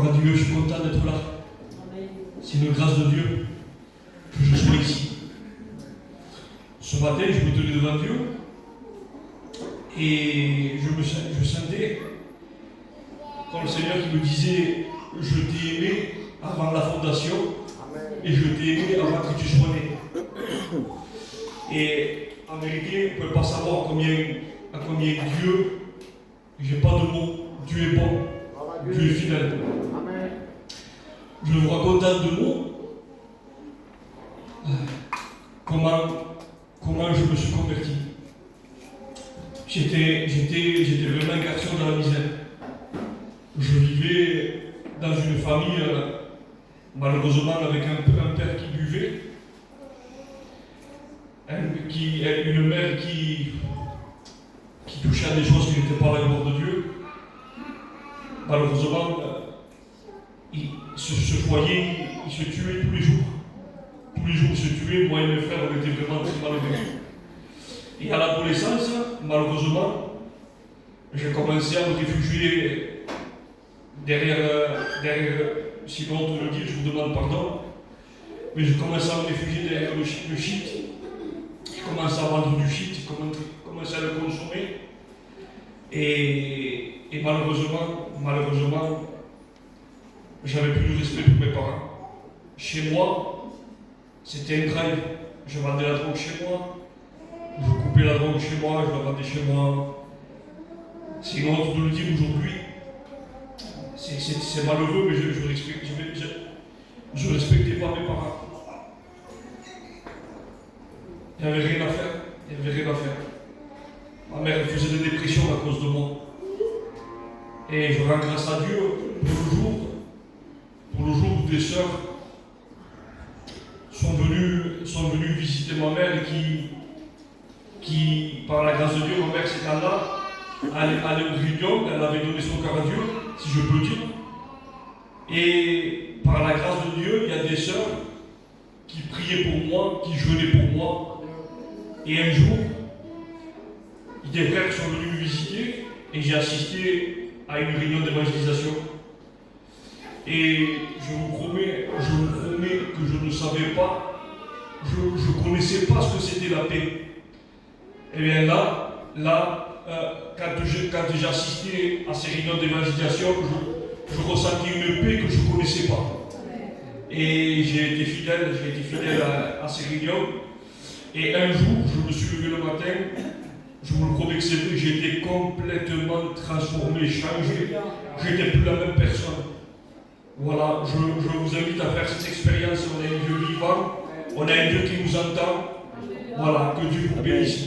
Gloire à Dieu, je suis content d'être là. C'est une grâce de Dieu que je sois ici. Ce matin, je me tenais devant Dieu et je sentais comme le Seigneur qui me disait: je t'ai aimé avant la fondation et je t'ai aimé avant que tu sois né. Et en vérité, on ne peut pas savoir à combien Dieu, j'ai pas de mots, Dieu est bon, Dieu est fidèle. Je vous raconte en 2 mots comment je me suis converti. J'étais vraiment un garçon dans la misère. Je vivais dans une famille, malheureusement, avec un père qui buvait, une mère qui touchait à des choses qui n'étaient pas la gloire de Dieu. Malheureusement, ce foyer, il se tuait tous les jours. Tous les jours, il se tuait. Moi et mes frères, on était vraiment très malheureux. Et à l'adolescence, malheureusement, j'ai commencé à me réfugier derrière, si l'on te le dit, je vous demande pardon, mais j'ai commencé à me réfugier derrière le shit. J'ai commencé à vendre du shit, j'ai commencé à le consommer. Et malheureusement, j'avais plus de respect pour mes parents. Chez moi, c'était un drive. Je vendais la drogue chez moi, je coupais la drogue chez moi, je la vendais chez moi. C'est une honte de le dire aujourd'hui. C'est malheureux, mais je respectais pas mes parents. Il n'y avait rien à faire. Ma mère faisait des dépressions à cause de moi. Et je rends grâce à Dieu pour le jour où des sœurs sont venues visiter ma mère et qui, par la grâce de Dieu, ma mère s'est là, allait au Grignon, elle avait donné son cœur à Dieu, si je peux dire. Et par la grâce de Dieu, il y a des sœurs qui priaient pour moi, qui jeûnaient pour moi. Et un jour, des frères sont venus me visiter et j'ai assisté à une réunion d'évangélisation. Et je vous promets que je ne savais pas, je ne connaissais pas ce que c'était la paix. Et bien quand j'ai assisté à ces réunions d'évangélisation, je ressentais une paix que je ne connaissais pas. Et j'ai été fidèle à ces réunions. Et un jour, je me suis levé le matin, je vous le promets que c'est vrai, j'étais complètement transformé, changé. Je n'étais plus la même personne. Voilà, je vous invite à faire cette expérience. On a un Dieu vivant, on a un Dieu qui nous entend. Voilà, que Dieu vous bénisse.